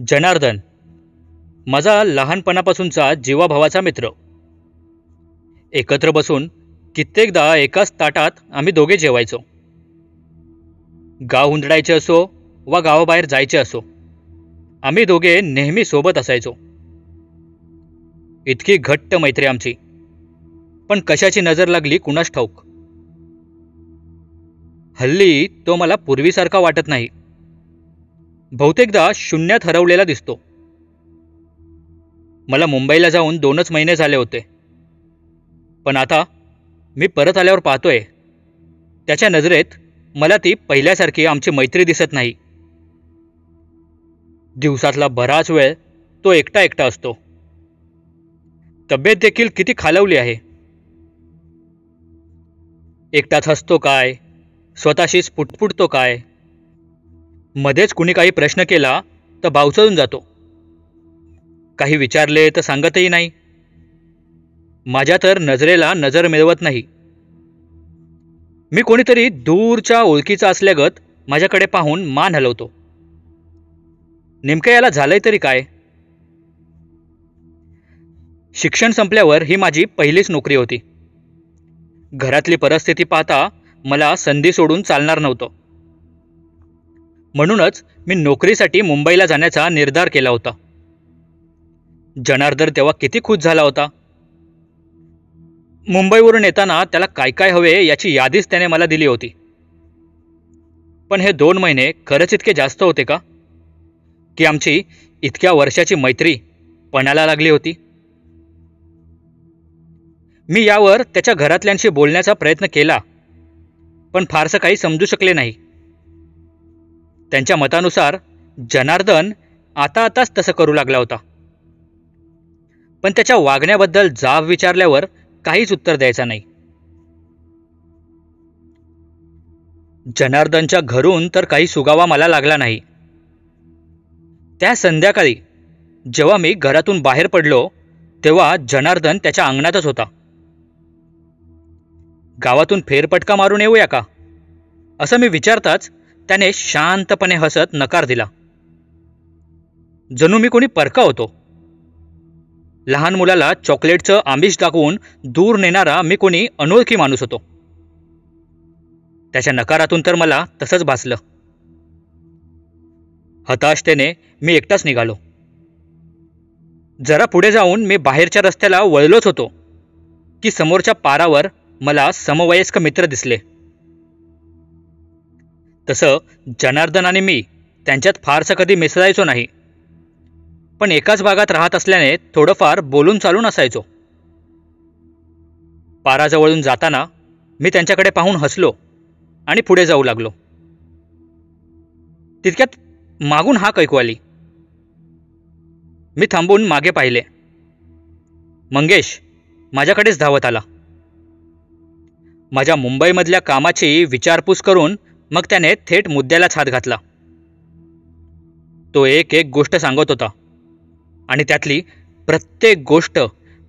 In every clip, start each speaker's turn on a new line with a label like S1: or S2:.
S1: जनार्दन माझा लहानपणापासूनचा जीवाभावाचा मित्र. एकत्र बसून कित्येकदा एकाच ताटात आम्ही दोघे जेवायचो. गाव हुंदडायचे असो वा गावाबाहेर जायचे असो, आम्ही दोघे नेहमी सोबत असायचो. इतकी घट्ट मैत्री आमची, पण कशाची नजर लागली कुणास ठाऊक. हल्ली तो मला पूर्वीसारखा वाटत नाही. बहुतेकदा शून्यात हरवलेला दिसतो. मला मुंबईला जाऊन 2च महिने झाले होते, पण आता मी परत आल्यावर पाहतोय त्याच्या नजरेत मला ती पहिल्यासारखी आमची मैत्री दिसत नाही. दिवसातला बराच वेळ तो एकटा एकटा असतो. तब्येत देखील किती खालवली आहे. एकटाच हसतो काय, स्वतःशीच पुटपुटतो काय. मध्येच कुणी काही प्रश्न केला तर बावचळून जातो. काही विचारले तर सांगतही नाही. माझ्या तर नजरेला नजर मिळवत नाही. मी कोणीतरी दूरच्या ओळखीचा असल्यागत माझ्याकडे पाहून मान हलवतो. नेमकं याला झालंय तरी काय. शिक्षण संपल्यावर ही माझी पहिलीच नोकरी होती. घरातली परिस्थिती पाहता मला संधी सोडून चालणार नव्हतं. म्हणूनच मी नोकरीसाठी मुंबईला जाण्याचा निर्धार केला होता. जनार्दन तेव्हा किती खुश झाला होता. मुंबईवरून येताना त्याला काय काय हवे याची यादीच त्याने मला दिली होती. पण हे 2 महिने खरंच इतके जास्त होते का, की आमची इतक्या वर्षाची मैत्री पणाला लागली होती. मी यावर त्याच्या घरातल्यांशी बोलण्याचा प्रयत्न केला, पण फारसं काही समजू शकले नाही. त्यांच्या मतानुसार जनार्दन आताच तसं करू लागला होता, पण त्याच्या वागण्याबद्दल जाब विचारल्यावर काहीच उत्तर द्यायचा नाही. जनार्दनच्या घरून तर काही सुगावा मला लागला नाही. त्या संध्याकाळी जेव्हा मी घरातून बाहेर पडलो तेव्हा जनार्दन त्याच्या अंगणातच होता. गावातून फेरपटका मारून येऊया का, असं मी विचारताच त्याने शांतपणे हसत नकार दिला. जणू मी कोणी परका होतो. लहान मुलाला चॉकलेटचं आमिष दाखवून दूर नेणारा मी कोणी अनोळखी माणूस होतो. त्याच्या नकारातून तर मला तसंच भासलं. हताशतेने मी एकटाच निघालो. जरा पुढे जाऊन मी बाहेरच्या रस्त्याला वळलोच होतो की समोरच्या पारावर मला समवयस्क मित्र दिसले. तसं जनार्दन आणि मी त्यांच्यात फारसं कधी मिसळायचो नाही, पण एकाच भागात राहत असल्याने थोडंफार बोलून चालून असायचो. पाराजवळून जाताना मी त्यांच्याकडे पाहून हसलो आणि पुढे जाऊ लागलो. तितक्यात मागून हाक ऐकू आली. मी थांबून मागे पाहिले. मंगेश माझ्याकडेच धावत आला. माझ्या मुंबईमधल्या कामाची विचारपूस करून मग त्याने थेट मुद्द्यालाच हात घातला. तो एक एक गोष्ट सांगत होता आणि त्यातली प्रत्येक गोष्ट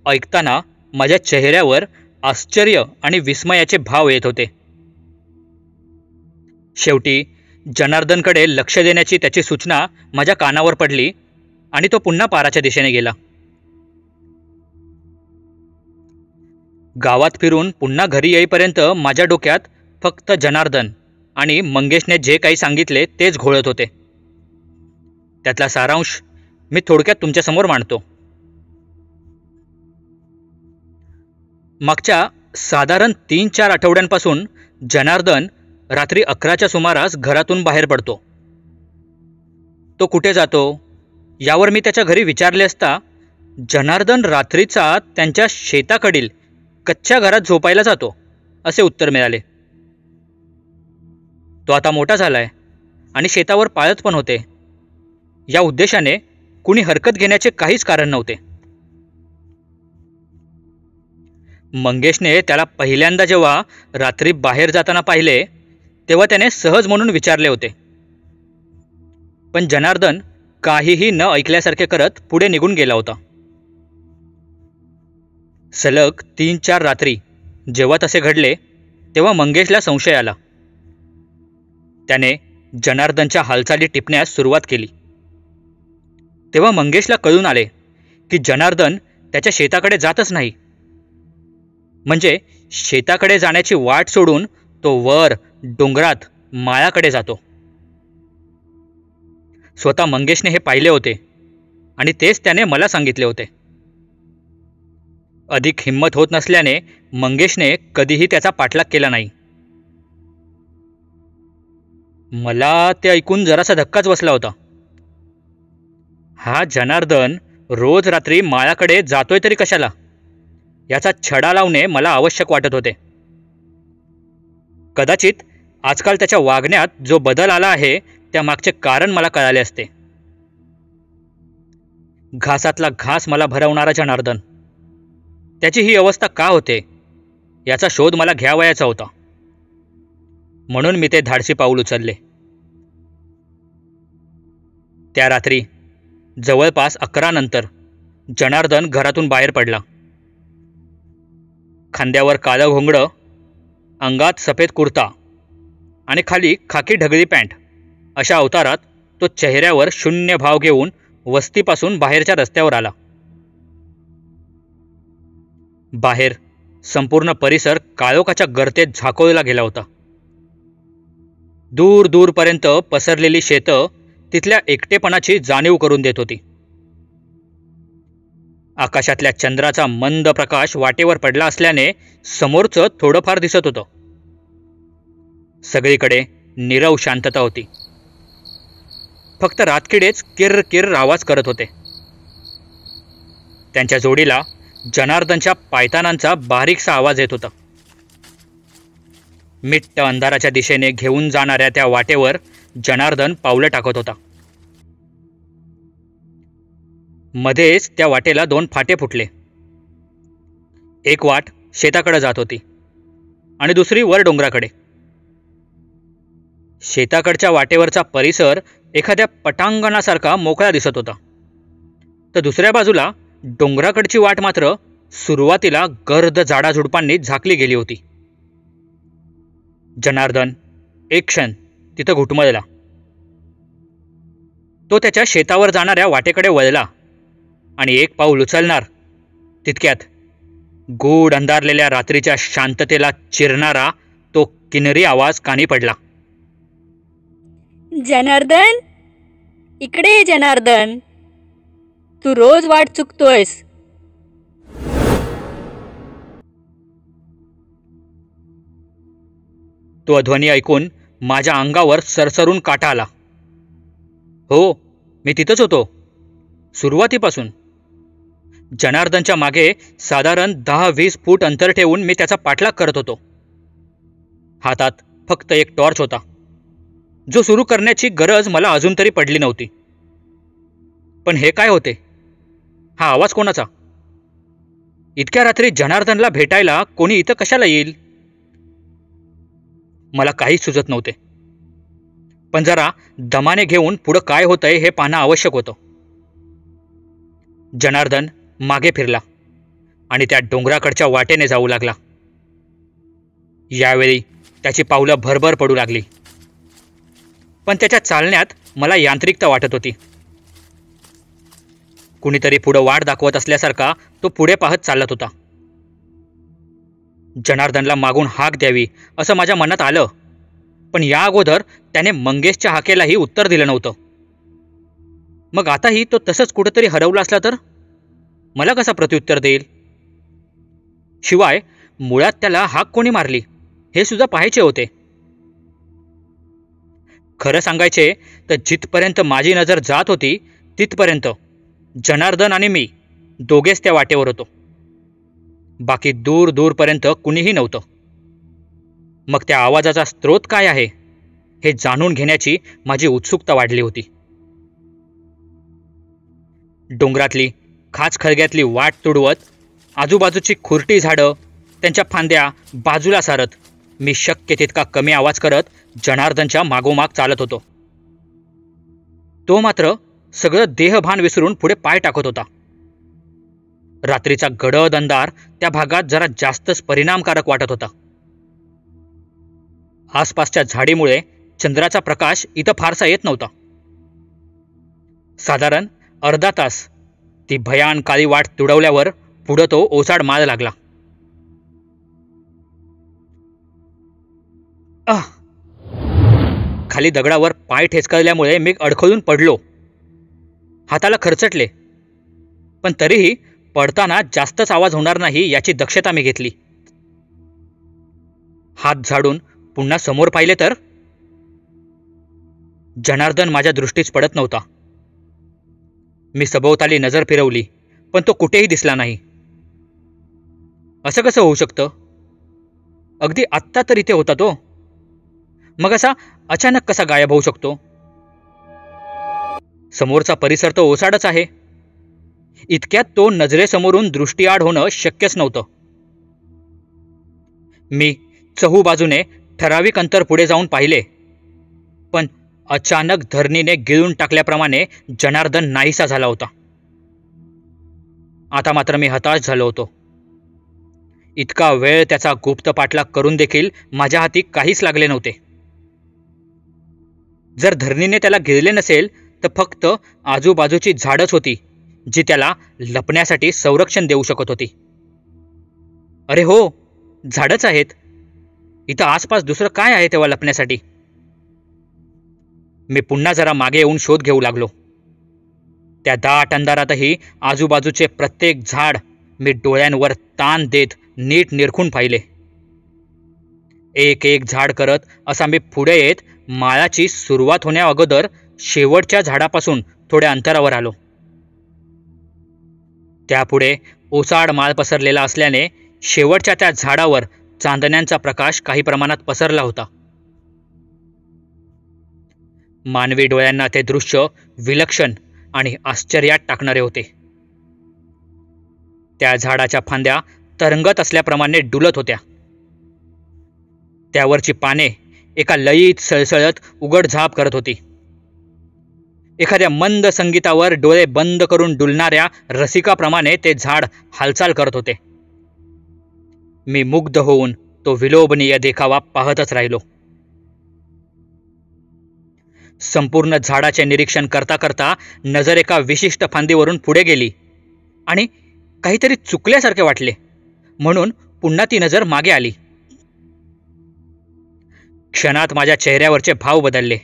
S1: ऐकताना माझ्या चेहऱ्यावर आश्चर्य आणि विस्मयाचे भाव येत होते. शेवटी जनार्दनकडे लक्ष देण्याची त्याची सूचना माझ्या कानावर पडली आणि तो पुन्हा पाराच्या दिशेने गेला. गावात फिरून पुन्हा घरी येईपर्यंत माझ्या डोक्यात फक्त जनार्दन आणि मंगेशने जे काही सांगितले तेच घोळत होते. त्यातला सारांश मी थोडक्यात तुमच्यासमोर मांडतो. मागच्या साधारण 3-4 आठवड्यांपासून जनार्दन रात्री 11च्या सुमारास घरातून बाहेर पडतो. तो कुठे जातो यावर मी त्याच्या घरी विचारले असता जनार्दन रात्रीचा त्यांच्या शेताकडील कच्च्या घरात झोपायला जातो असे उत्तर मिळाले. तो आता मोठा झालाय आणि शेतावर पाळत पण होते. या उद्देशाने कुणी हरकत घेण्याचे काहीच कारण नव्हते. मंगेशने त्याला पहिल्यांदा जेव्हा रात्री बाहेर जाताना पाहिले तेव्हा त्याने सहज म्हणून विचारले होते, पण जनार्दन काहीही न ऐकल्यासारखे करत पुढे निघून गेला होता. सलग 3-4 रात्री जेव्हा तसे घडले तेव्हा मंगेशला संशय आला. त्याने जनार्दनच्या हालचाली टिपण्यास सुरुवात केली. तेव्हा मंगेशला कळून आले की जनार्दन त्याच्या शेताकडे जातच नाही. म्हणजे शेताकडे जाण्याची वाट सोडून तो वर डोंगरात माळाकडे जातो. स्वतः मंगेशने हे पाहिले होते आणि तेच त्याने मला सांगितले होते. अधिक हिंमत होत नसल्याने मंगेशने कधीही त्याचा पाठलाग केला नाही. मला ते ऐकून जरासा धक्काच बसला होता. हा जनार्दन रोज रात्री माळाकडे जातोय तरी कशाला, याचा छडा लावणे मला आवश्यक वाटत होते. कदाचित आजकाल त्याच्या वागण्यात जो बदल आला आहे त्यामागचे कारण मला कळाले असते. घासातला घास मला भरवणारा जनार्दन, त्याची ही अवस्था का होते याचा शोध मला घ्यावयाचा होता. म्हणून मी ते धाडसी पाऊल उचलले. त्या रात्री जवळपास 11 नंतर जनार्दन घरातून बाहेर पडला. खांद्यावर काळं घोंगडं, अंगात सफेद कुर्ता आणि खाली खाकी ढगळी पॅन्ट अशा अवतारात तो चेहऱ्यावर शून्य भाव घेऊन वस्तीपासून बाहेरच्या रस्त्यावर आला. बाहेर संपूर्ण परिसर काळोखाच्या गर्तेत झाकोळला गेला होता. दूर दूरपर्यंत पसरलेली शेतं तिथल्या एकटेपणाची जाणीव करून देत होती. आकाशातल्या चंद्राचा मंद प्रकाश वाटेवर पडला असल्याने समोरचं थोडंफार दिसत होतं. सगळीकडे नीरव शांतता होती. फक्त रातकिडेच किर्र किर्र आवाज करत होते. त्यांच्या जोडीला जनार्दनच्या पायतानांचा बारीकसा आवाज येत होता. मिट्ट अंधाराच्या दिशेने घेऊन जाणाऱ्या त्या वाटेवर जनार्दन पावलं टाकत होता. मध्येच त्या वाटेला 2 फाटे फुटले. एक वाट शेताकडे जात होती आणि दुसरी वर डोंगराकडे. शेताकडच्या वाटेवरचा परिसर एखाद्या पटांगणासारखा मोकळा दिसत होता, तर दुसऱ्या बाजूला डोंगराकडची वाट मात्र सुरुवातीला गर्द झाडाझुडपांनी झाकली गेली होती. जनार्दन एक क्षण तिथं घुटमळला. तो त्याच्या शेतावर जाणाऱ्या वाटेकडे वळला आणि एक पाऊल उचलणार तितक्यात गूढ अंधारलेल्या रात्रीच्या शांततेला चिरणारा तो किन्नरी आवाज कानी पडला.
S2: जनार्दन, इकडे ये जनार्दन, तू रोज वाट चुकतोयस.
S1: तो ध्वनी ऐकून माझ्या अंगावर सरसरून काटा आला. हो, मी तिथंच होतो सुरुवातीपासून. जनार्दनच्या मागे साधारण 10-20 फूट अंतर ठेवून मी त्याचा पाठलाग करत होतो. हातात फक्त एक टॉर्च होता, जो सुरू करण्याची गरज मला अजून तरी पडली नव्हती. पण हे काय होते? हा आवाज कोणाचा? इतक्या रात्री जनार्दनला भेटायला कोणी इथं कशाला येईल? मला काहीच सुचत नव्हते. पण जरा दमाने घेऊन पुढं काय होतंय हे पाहणं आवश्यक होतं. जनार्दन मागे फिरला आणि त्या डोंगराकडच्या वाटेने जाऊ लागला. यावेळी त्याची पावलं भरभर पडू लागली, पण त्याच्या चालण्यात मला यांत्रिकता वाटत होती. कुणीतरी पुढं वाट दाखवत असल्यासारखा तो पुढे पाहत चालत होता. जनार्दनला मागून हाक द्यावी असं माझ्या मनात आलं, पण या अगोदर त्याने मंगेशच्या हाकेलाही उत्तर दिलं नव्हतं. मग आताही तो तसंच कुठंतरी हरवला असला तर मला कसा प्रत्युत्तर देईल? शिवाय मुळात त्याला हाक कोणी मारली हे सुद्धा पाहायचे होते. खरं सांगायचे तर जिथपर्यंत माझी नजर जात होती तिथपर्यंत जनार्दन आणि मी दोघेच त्या वाटेवर होतो. बाकी दूर दूरपर्यंत कुणीही नव्हतं. मग त्या आवाजाचा स्रोत काय आहे हे जाणून घेण्याची माझी उत्सुकता वाढली होती. डोंगरातली खाचखळग्यातली वाट तुडवत आजूबाजूची खुरटी झाडं त्यांच्या फांद्या बाजूला सारत मी शक्य तितका कमी आवाज करत जनार्दनच्या मागोमाग चालत होतो. तो मात्र सगळं देहभान विसरून पुढे पाय टाकत होता. रात्रीचा गडद अंधार त्या भागात जरा जास्तच परिणामकारक वाटत होता. आसपासच्या झाडीमुळे चंद्राचा प्रकाश इथं फारसा येत नव्हता. साधारण अर्धा तास ती भयान काळी वाट तुडवल्यावर पुढं तो ओसाड माळ लागला. खाली दगडावर पाय ठेचकळल्यामुळे मी अडखळून पडलो. हाताला खरचटले, पण तरीही पडताना जास्तच आवाज होणार नाही याची दक्षता मी घेतली. हात झाडून पुन्हा समोर पाहिले तर जनार्दन माझ्या दृष्टीस पडत नव्हता. मी सभोवताली नजर फिरवली, पण तो कुठेही दिसला नाही. असं कसं होऊ शकतं? अगदी आत्ता तर इथे होता तो, मग असा अचानक कसा गायब होऊ शकतो? समोरचा परिसर तो ओसाडच आहे. इतक्यात तो नजरेसमोरून दृष्टीआड होणं शक्यच नव्हतं. मी चहूबाजूने ठराविक अंतर पुढे जाऊन पाहिले, पण अचानक धरणीने गिळून टाकल्याप्रमाणे जनार्दन नाहीसा झाला होता. आता मात्र मी हताश झालो होतो. इतका वेळ त्याचा गुप्त पाठलाग करून देखील माझ्या हाती काहीच लागले नव्हते. जर धरणीने त्याला गिळले नसेल तर फक्त आजूबाजूची झाडच होती जी त्याला लपण्यासाठी संरक्षण देऊ शकत होती. अरे हो, झाडच आहेत. इथं आसपास दुसरं काय आहे तेव्हा लपण्यासाठी? मी पुन्हा जरा मागे येऊन शोध घेऊ लागलो. त्या दाट अंधारातही आजूबाजूचे प्रत्येक झाड मी डोळ्यांवर ताण देत नीट निरखून पाहिले. एक एक झाड करत असा मी पुढे येत माळाची सुरुवात होण्या अगोदर शेवटच्या झाडापासून थोड्या अंतरावर आलो. त्यापुढे ओसाड माळ पसरलेला असल्याने शेवटच्या त्या झाडावर चांदण्यांचा प्रकाश काही प्रमाणात पसरला होता. मानवी डोळ्यांना ते दृश्य विलक्षण आणि आश्चर्यात टाकणारे होते. त्या झाडाच्या फांद्या तरंगत असल्याप्रमाणे डुलत होत्या. त्यावरची पाने एका लयीत सळसळत उघडझाप करत होती. एखाद्या मंद संगीतावर डोळे बंद करून डुलणाऱ्या रसिकाप्रमाणे ते झाड हालचाल करत होते. मी मुग्ध होऊन तो विलोभनीय देखावा पाहतच राहिलो. संपूर्ण झाडाचे निरीक्षण करता करता नजर एका विशिष्ट फांदीवरून पुढे गेली आणि काहीतरी चुकल्यासारखे वाटले, म्हणून पुन्हा ती नजर मागे आली. क्षणात माझ्या चेहऱ्यावरचे भाव बदलले.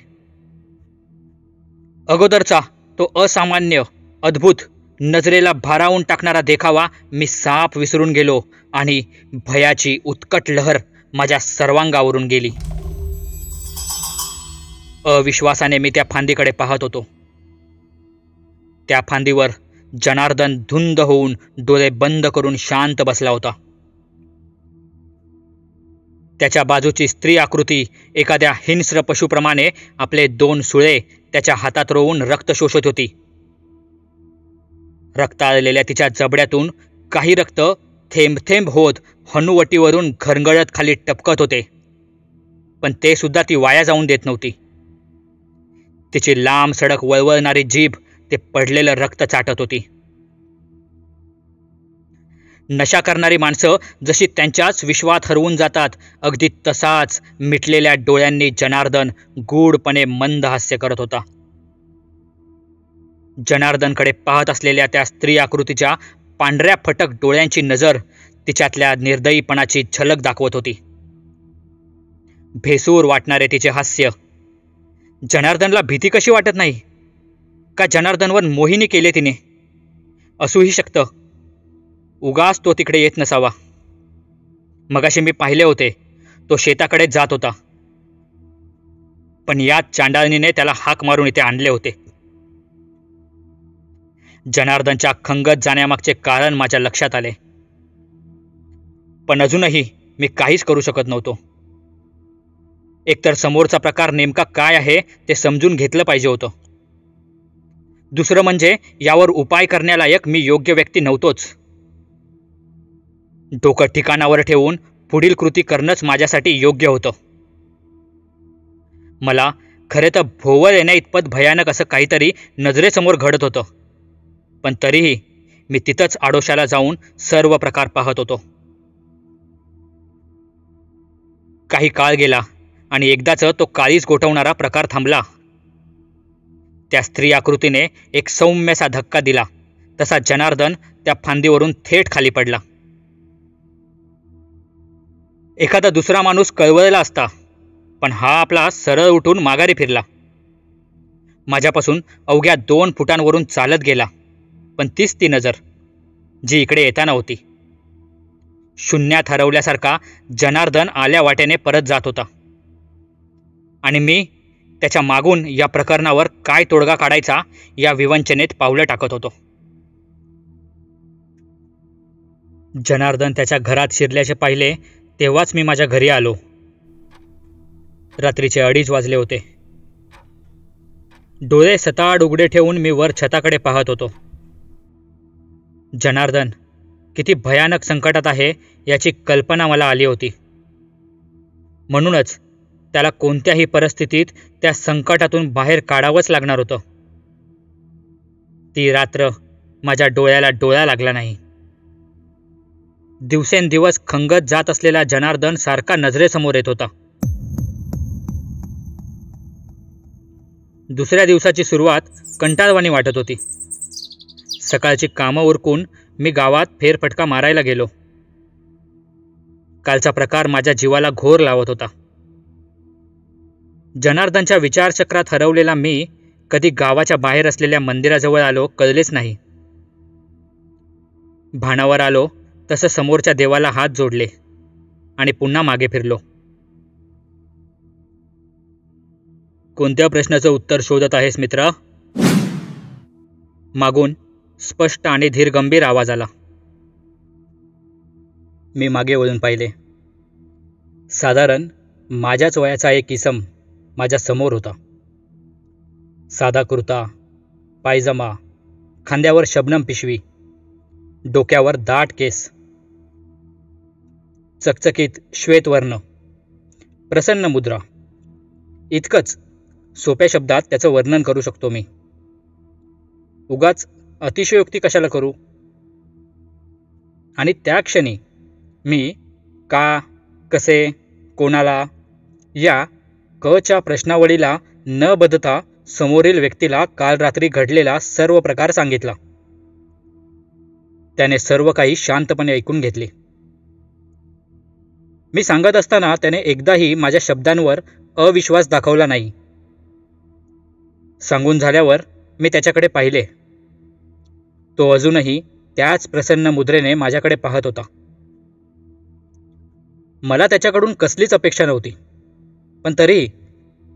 S1: अगोदरचा तो असामान्य, अद्भुत, नजरेला भारावून टाकणारा देखावा मी साफ विसरून गेलो आणि भयाची उत्कट लहर माझ्या सर्वांगावरून गेली. अविश्वासाने मी त्या फांदीकडे पाहत होतो. त्या फांदीवर जनार्दन धुंद होऊन डोळे बंद करून शांत बसला होता. त्याच्या बाजूची स्त्री आकृती एखाद्या हिंस्र पशुप्रमाणे आपले 2 सुळे त्याच्या हातात रोवून रक्त शोषत होती. रक्ताळलेल्या तिच्या जबड्यातून काही रक्त थेंब थेंब होत हनुवटीवरून घरंगळत खाली टपकत होते, पण ते सुद्धा ती वाया जाऊन देत नव्हती. तिची लांब सडक वळवळणारी जीभ ते पडलेलं रक्त चाटत होती. नशा करणारी माणसं जशी त्यांच्याच विश्वात हरवून जातात, अगदी तसाच मिटलेल्या डोळ्यांनी जनार्दन गूढपणे मंद हास्य करत होता. जनार्दनकडे पाहत असलेल्या त्या स्त्री आकृतीच्या पांढऱ्या फटक डोळ्यांची नजर तिच्यातल्या निर्दयीपणाची झलक दाखवत होती. भेसूर वाटणारे तिचे हास्य. जनार्दनला भीती कशी वाटत नाही? का जनार्दनवर मोहिनी केले तिने? असूही शकतं. उगाच तो तिकडे येत नसावा. मगाशी मी पाहिले होते, तो शेताकडे जात होता, पण याच चांडाळणीने त्याला हाक मारून इथे आणले होते. जनार्दनच्या खंगत जाण्यामागचे कारण माझ्या लक्षात आले, पण अजूनही मी काहीच करू शकत नव्हतो. एकतर समोरचा प्रकार नेमका काय आहे ते समजून घेतलं पाहिजे होतं. दुसरं म्हणजे यावर उपाय करण्यालायक मी योग्य व्यक्ती नव्हतोच. डोकं ठिकाणावर ठेवून पुढील कृती करणंच माझ्यासाठी योग्य होतं. मला खरे तर भोवळ येण्या इतपत भयानक असं काहीतरी नजरेसमोर घडत होतं, पण तरीही मी तिथंच आडोशाला जाऊन सर्व प्रकार पाहत होतो. काही काळ गेला आणि एकदाच तो काळीज गोठवणारा प्रकार थांबला. त्या स्त्री आकृतीने एक सौम्यसा धक्का दिला तसा जनार्दन त्या फांदीवरून थेट खाली पडला. एखादा दुसरा माणूस कळवळला असता, पण हा आपला सरळ उठून माघारी फिरला. माझ्यापासून अवघ्या 2 फुटांवरून चालत गेला, पण तीच ती नजर जी इकडे येताना होती. शून्यात हरवल्यासारखा जनार्दन आल्या वाटेने परत जात होता आणि मी त्याच्या मागून या प्रकरणावर काय तोडगा काढायचा या विवंचनेत पावलं टाकत होतो. जनार्दन त्याच्या घरात शिरल्याचे पाहिले तेव्हाच मी माझ्या घरी आलो. रात्रीचे 2:30 वाजले होते. डोळे सताड उघडे ठेवून मी वर छताकडे पाहत होतो. जनार्दन किती भयानक संकटात आहे याची कल्पना मला आली होती. म्हणूनच त्याला कोणत्याही परिस्थितीत त्या संकटातून बाहेर काढावंच लागणार होतं. ती रात्र माझ्या डोळ्याला डोळा लागला नाही. दिवसेंदिवस खंगत जात असलेला जनार्दन सारखा नजरेसमोर येत होता. दुसऱ्या दिवसाची सुरुवात कंटाळवाणी वाटत होती. सकाळची कामं उरकून मी गावात फेरफटका मारायला गेलो. कालचा प्रकार माझ्या जीवाला घोर लावत होता. जनार्दनच्या विचारचक्रात हरवलेला मी कधी गावाच्या बाहेर असलेल्या मंदिराजवळ आलो कळलेच नाही. भानावर आलो तसं समोरच्या देवाला हात जोडले आणि पुन्हा मागे फिरलो. कोणत्या प्रश्नाचं उत्तर शोधत आहेस मित्रा? मागून स्पष्ट आणि धीरगंभीर आवाज आला. मी मागे वळून पाहिले. साधारण माझ्याच वयाचा एक इसम माझ्या समोर होता. साधा कुर्ता, पायजमा, खांद्यावर शबनम पिशवी, डोक्यावर दाट केस, चकचकीत श्वेतवर्ण, प्रसन्न मुद्रा. इतकंच सोप्या शब्दात त्याचं वर्णन करू शकतो मी. उगाच अतिशयोक्ती कशाला करू? आणि त्या क्षणी मी का, कसे, कोणाला या कच्या प्रश्नावळीला न बदता समोरील व्यक्तीला काल रात्री घडलेला सर्व प्रकार सांगितला. त्याने सर्व काही शांतपणे ऐकून घेतले. मी सांगत असताना त्याने एकदाही माझ्या शब्दांवर अविश्वास दाखवला नाही. सांगून झाल्यावर मी त्याच्याकडे पाहिले. तो अजूनही त्याच प्रसन्न मुद्रेने माझ्याकडे पाहत होता. मला त्याच्याकडून कसलीच अपेक्षा नव्हती, पण तरी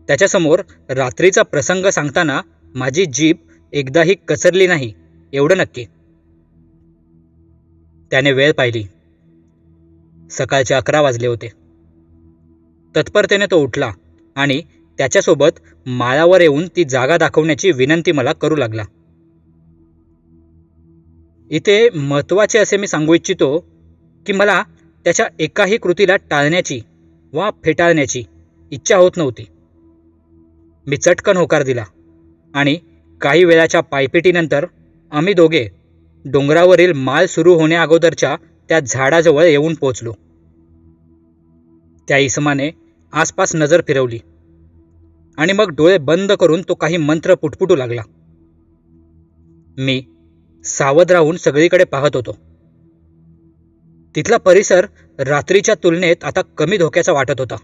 S1: त्याच्यासमोर रात्रीचा प्रसंग सांगताना माझी जीभ एकदाही कचरली नाही एवढं नक्की. त्याने वेळ पाहिली. सकाळचे 11 वाजले होते. तत्परतेने तो उठला आणि त्याच्यासोबत माळावर येऊन ती जागा दाखवण्याची विनंती मला करू लागला. इथे महत्त्वाचे असे मी सांगू इच्छितो की मला त्याच्या एकाही कृतीला टाळण्याची वा फेटाळण्याची इच्छा होत नव्हती. मी चटकन होकार दिला आणि काही वेळाच्या पायपिटीनंतर आम्ही दोघे डोंगरावरील माल सुरू होण्याअगोदरच्या त्या झाडाजवळ येऊन पोचलो. त्या इसमाने आसपास नजर फिरवली आणि मग डोळे बंद करून तो काही मंत्र पुटपुटू लागला. मी सावध राहून सगळीकडे पाहत होतो. तिथला परिसर रात्रीच्या तुलनेत आता कमी धोक्याचा वाटत होता.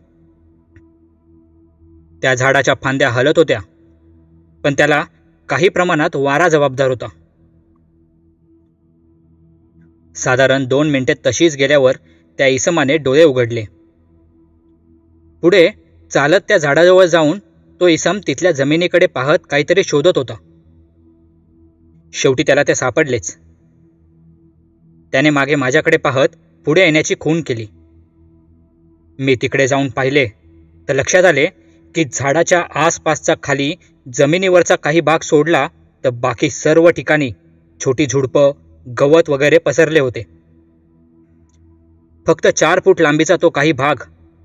S1: त्या झाडाच्या फांद्या हलत होत्या, पण त्याला काही प्रमाणात वारा जबाबदार होता. साधारण 2 मिनिटे तशीच गेल्यावर त्या इसमाने डोळे उघडले. पुढे चालत त्या झाडाजवळ जाऊन तो इसम तिथल्या जमिनीकडे पाहत काहीतरी शोधत होता. शेवटी त्याला ते सापडलेच. त्याने मागे माझ्याकडे पाहत पुढे येण्याची खूण केली. मी तिकडे जाऊन पाहिले तर लक्षात आले की झाडाच्या आसपासचा खाली जमिनीवरचा काही भाग सोडला तर बाकी सर्व ठिकाणी छोटी झुडपं, गवत वगैरे पसरले होते. फक्त 4 फूट लांबीचा तो काही भाग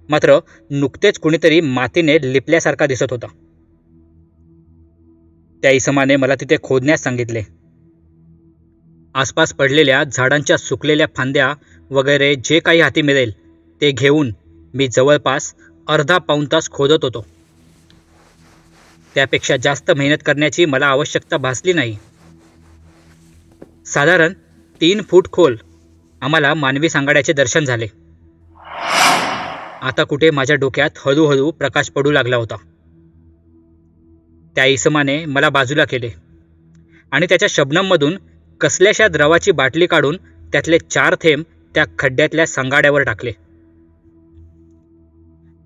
S1: मात्र नुकतेच कुणीतरी मातीने लिपल्यासारखा दिसत होता. त्या इसमाने मला तिथे खोदण्यास सांगितले. आसपास पडलेल्या झाडांच्या सुकलेल्या फांद्या वगैरे जे काही हाती मिळेल ते घेऊन मी जवळपास अर्धा पाऊण तास खोदत होतो. त्यापेक्षा जास्त मेहनत करण्याची मला आवश्यकता भासली नाही. साधारण 3 फूट खोल आम्हाला मानवी सांगाड्याचे दर्शन झाले. आता कुठे माझ्या डोक्यात हळूहळू प्रकाश पडू लागला होता. त्या इसमाने मला बाजूला केले आणि त्याच्या शबनममधून कसल्याशा द्रवाची बाटली काढून त्यातले 4 थेंब त्या खड्ड्यातल्या सांगाड्यावर टाकले.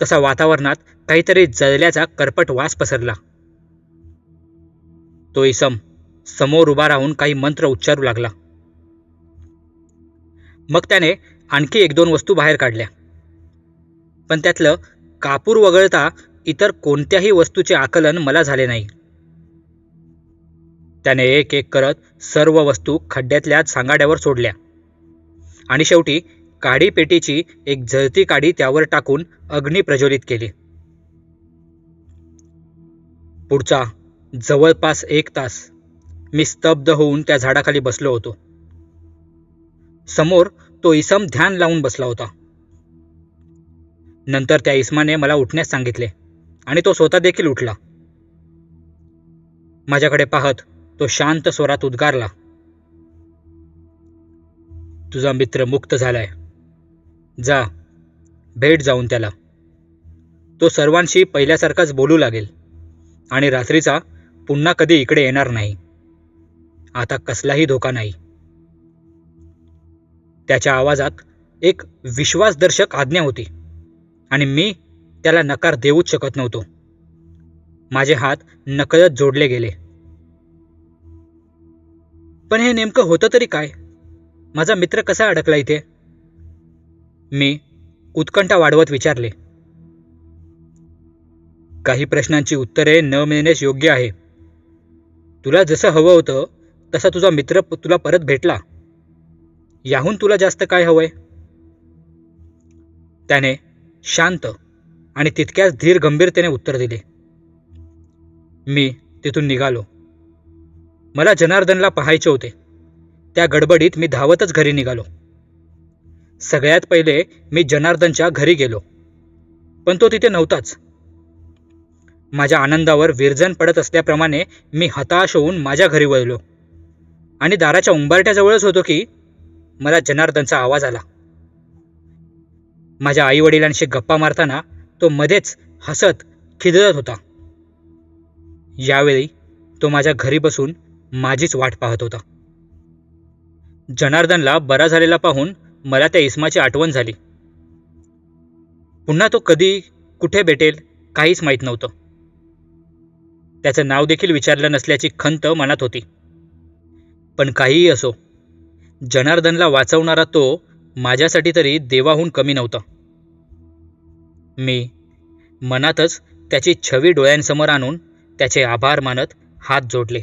S1: तसा वातावरणात काहीतरी जळल्याचा करपट वास पसरला. तो इसम समोर उभा राहून काही मंत्र उच्चारू लागला. मग त्याने आणखी 1-2 वस्तू बाहेर काढल्या, पण त्यातलं कापूर वगळता इतर कोणत्याही वस्तूचे आकलन मला झाले नाही. त्याने एक एक करत सर्व वस्तू खड्ड्यातल्या सांगाड्यावर सोडल्या आणि शेवटी काडी पेटीची एक जळती काडी त्यावर टाकून अग्नी प्रज्वलित केली. पुढचा जवळपास 1 तास मी स्तब्ध होऊन त्या झाडाखाली बसलो होतो. समोर तो इसम ध्यान लावून बसला होता. नंतर त्या इसमाने मला उठण्यास सांगितले आणि तो स्वतः देखील उठला. माझ्याकडे पाहत तो शांत स्वरात उद्गारला, तुझा मित्र मुक्त झालाय. जा, भेट जाऊन त्याला. तो सर्वांशी पहिल्यासारखाच बोलू लागेल आणि रात्रीचा पुन्हा कधी इकडे येणार नाही. आता कसलाही धोका नाही. त्याच्या आवाजात एक विश्वासदर्शक आज्ञा होती आणि मी त्याला नकार देऊच शकत नव्हतो. माझे हात नकळत जोडले गेले. पण हे नेमकं होतं तरी काय? माझा मित्र कसा अडकला इथे? मी उत्कंठा वाढवत विचारले. काही प्रश्नांची उत्तरे न मिळणेच योग्य आहे. तुला जसं हवं होतं तसा तुझा मित्र तुला परत भेटला. याहून तुला जास्त काय हवंय? त्याने शांत आणि तितक्याच धीर गंभीरतेने उत्तर दिले. मी तिथून निघालो. मला जनार्दनला पाहायचे होते. त्या गडबडीत मी धावतच घरी निघालो. सगळ्यात पहिले मी जनार्दनच्या घरी गेलो, पण तो तिथे नव्हताच. माझ्या आनंदावर विरजण पडत असल्याप्रमाणे मी हताश होऊन माझ्या घरी वळलो आणि दाराच्या उंबरठ्याजवळच होतो की मला जनार्दनचा आवाज आला. माझ्या आईवडिलांशी गप्पा मारताना तो मध्येच हसत खिदळत होता. यावेळी तो माझ्या घरी बसून माझीच वाट पाहत होता. जनार्दनला बरा झालेला पाहून मला त्या इसमाची आठवण झाली. पुन्हा तो कधी कुठे भेटेल काहीच माहीत नव्हतं. त्याचं नाव देखील विचारलं नसल्याची खंत मनात होती. पण काहीही असो, जनार्दनला वाचवणारा तो माझ्यासाठी तरी देवाहून कमी नव्हता. मी मनातच त्याची छवी डोळ्यांसमोर आणून त्याचे आभार मानत हात जोडले.